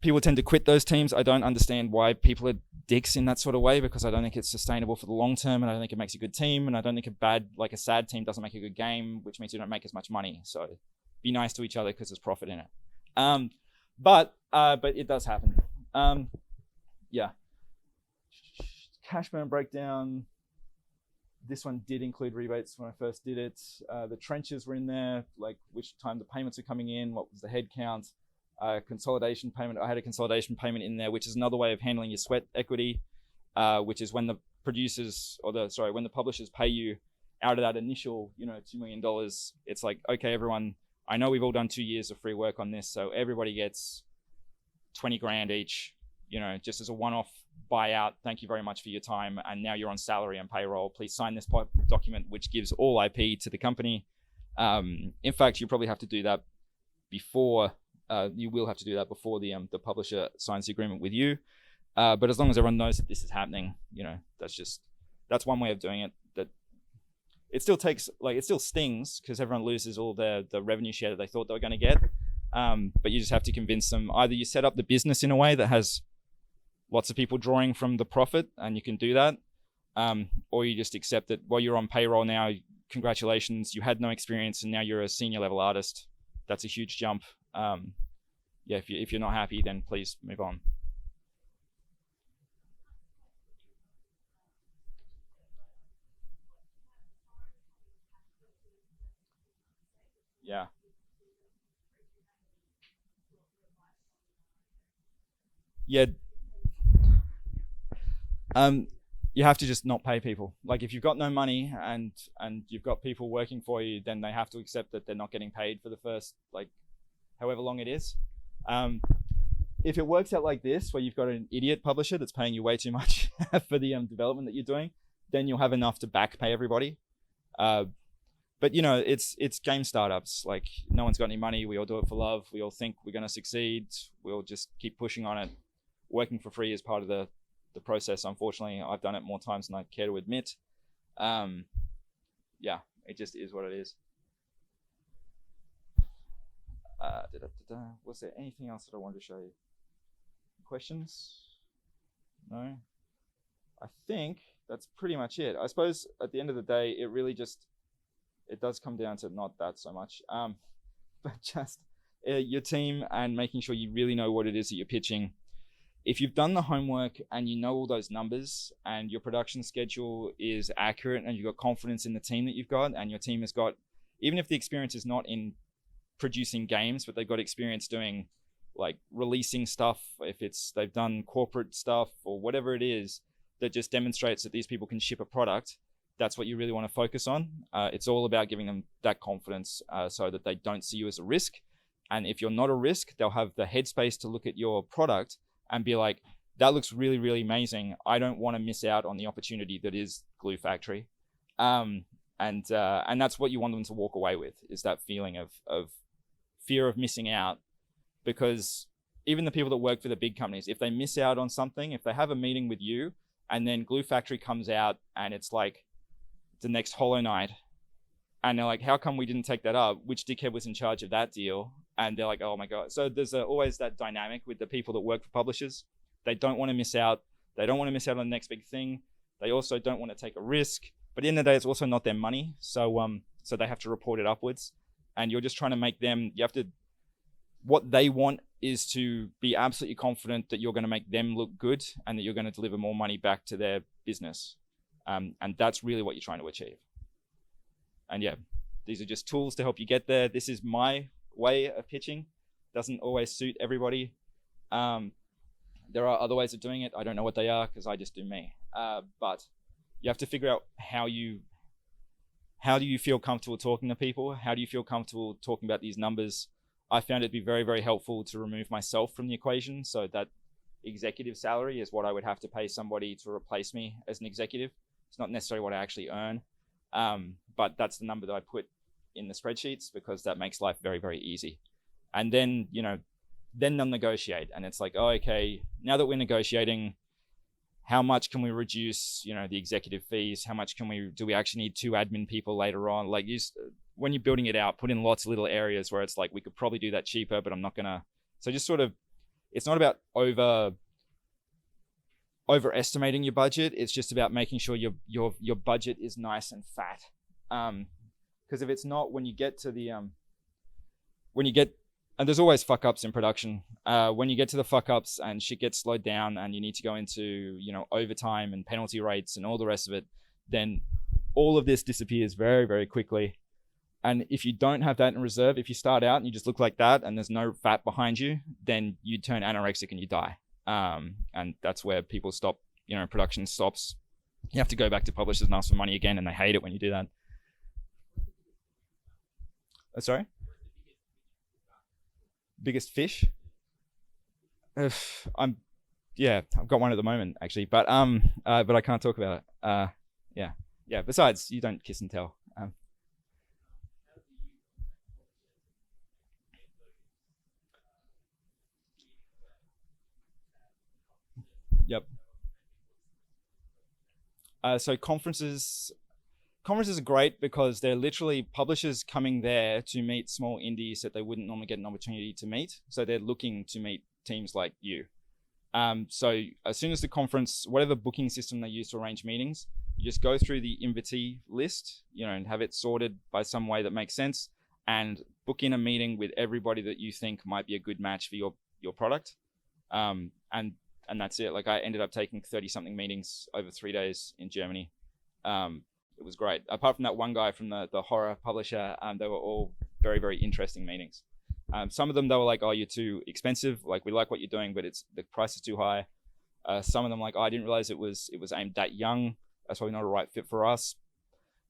People tend to quit those teams. I don't understand why people are dicks in that sort of way, because I don't think it's sustainable for the long term, and I don't think it makes a good team, and I don't think a sad team doesn't make a good game, which means you don't make as much money. So be nice to each other because there's profit in it. But it does happen. Yeah. Cash burn breakdown. This one did include rebates when I first did it. The trenches were in there, like which time the payments are coming in, what was the head count. Consolidation payment. I had a consolidation payment in there, which is another way of handling your sweat equity, which is when the producers when the publishers pay you out of that initial, you know, $2 million. It's like, okay, everyone, I know we've all done 2 years of free work on this, so everybody gets 20 grand each, you know, just as a one-off buyout. Thank you very much for your time, and now you're on salary and payroll. Please sign this document, which gives all IP to the company. In fact, you probably have to do that before. You will have to do that before the publisher signs the agreement with you. But as long as everyone knows that this is happening, you know, that's one way of doing it. That it still takes, like, it still stings because everyone loses all the revenue share that they thought they were going to get. But you just have to convince them. Either you set up the business in a way that has lots of people drawing from the profit, and you can do that, or you just accept that, well, you're on payroll now. Congratulations, you had no experience, and now you're a senior level artist. That's a huge jump. Yeah, if you're not happy, then please move on. Yeah. Yeah. You have to just not pay people. Like, if you've got no money and you've got people working for you, then they have to accept that they're not getting paid for the first, like, however long it is. If it works out like this, where you've got an idiot publisher that's paying you way too much for the development that you're doing, then you'll have enough to back pay everybody. But you know, it's game startups. Like, no one's got any money. We all do it for love. We all think we're going to succeed. We'll just keep pushing on it. Working for free is part of the process. Unfortunately, I've done it more times than I care to admit. Yeah, it just is what it is. Was there anything else that I wanted to show you? Questions? No? I think that's pretty much it. I suppose at the end of the day, it really just, it does come down to not that so much, but just your team and making sure you really know what it is that you're pitching. If you've done the homework and you know all those numbers and your production schedule is accurate and you've got confidence in the team that you've got, and your team has got, even if the experience is not in producing games, but they've got experience doing, like, releasing stuff, if it's they've done corporate stuff or whatever it is that just demonstrates that these people can ship a product, that's what you really want to focus on. It's all about giving them that confidence so that they don't see you as a risk. And if you're not a risk, they'll have the headspace to look at your product and be like, that looks really, really amazing. I don't want to miss out on the opportunity that is Glue Factory. And and that's what you want them to walk away with, is that feeling of fear of missing out. Because even the people that work for the big companies, if they miss out on something, if they have a meeting with you and then Glue Factory comes out and it's like the next Hollow Knight, and they're like, how come we didn't take that up? Which dickhead was in charge of that deal? And they're like, oh my God. So there's always that dynamic with the people that work for publishers. They don't want to miss out. They don't want to miss out on the next big thing. They also don't want to take a risk. But at the end of the day, it's also not their money. So they have to report it upwards. And you're just trying to make them, what they want is to be absolutely confident that you're going to make them look good and that you're going to deliver more money back to their business. And that's really what you're trying to achieve. And yeah, these are just tools to help you get there. This is my way of pitching. Doesn't always suit everybody. There are other ways of doing it. I don't know what they are because I just do me. But you have to figure out how do you feel comfortable talking to people? How do you feel comfortable talking about these numbers? I found it to be very, very helpful to remove myself from the equation. So that executive salary is what I would have to pay somebody to replace me as an executive. It's not necessarily what I actually earn. But that's the number that I put in the spreadsheets because that makes life very, very easy. And then, then they'll negotiate. And it's like, oh, okay, now that we're negotiating, how much can we reduce, the executive fees? How much do we actually need 2 admin people later on? Like when you're building it out, put in lots of little areas where it's like, we could probably do that cheaper, but I'm not gonna. So just sort of, it's not about overestimating your budget. It's just about making sure your budget is nice and fat. Because if it's not, when you get to the, and there's always fuck ups in production. When you get to the fuck ups and shit gets slowed down and you need to go into, overtime and penalty rates and all the rest of it, then all of this disappears very, very quickly. And if you don't have that in reserve, if you start out and you just look like that and there's no fat behind you, then you turn anorexic and you die. And that's where people stop, production stops. You have to go back to publishers and ask for money again, and they hate it when you do that. Sorry? Biggest fish? I've got one at the moment actually, but I can't talk about it. Yeah. Besides, you don't kiss and tell. Yep. So conferences are great because they're literally publishers coming there to meet small indies that they wouldn't normally get an opportunity to meet. So they're looking to meet teams like you. So as soon as the conference, whatever booking system they use to arrange meetings, you just go through the invitee list, and have it sorted by some way that makes sense, and book in a meeting with everybody that you think might be a good match for your product. And that's it. Like I ended up taking 30-something meetings over 3 days in Germany. It was great. Apart from that one guy from the horror publisher, they were all very, very interesting meetings. Some of them, they were like, oh, you're too expensive. Like, we like what you're doing, but the price is too high. Some of them like, oh, I didn't realize it was aimed that young. That's probably not a right fit for us.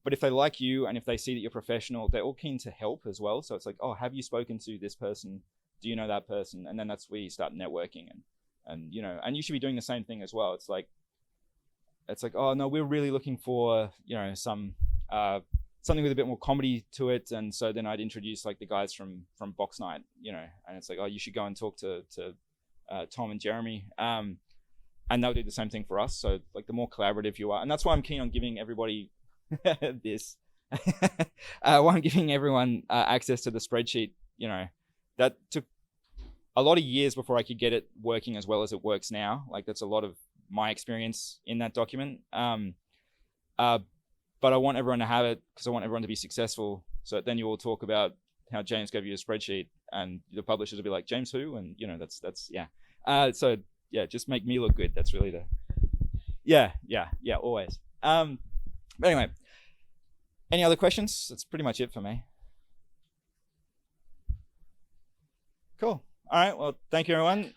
But if they like you and if they see that you're professional, they're all keen to help as well. So it's like, oh, have you spoken to this person? Do you know that person? And then that's where you start networking and you should be doing the same thing as well. It's like, oh no, we're really looking for, something with a bit more comedy to it. And so then I'd introduce like the guys from Box Night, and it's like, oh, you should go and talk to Tom and Jeremy. And they'll do the same thing for us. So like the more collaborative you are, and that's why I'm keen on giving everybody this, why I'm giving everyone access to the spreadsheet, that took a lot of years before I could get it working as well as it works now. Like that's a lot of my experience in that document. But I want everyone to have it because I want everyone to be successful. So then you all talk about how James gave you a spreadsheet and the publishers will be like, James who? And that's yeah. So yeah, just make me look good. That's really yeah, always. But anyway, any other questions? That's pretty much it for me. Cool. All right. Well, thank you, everyone.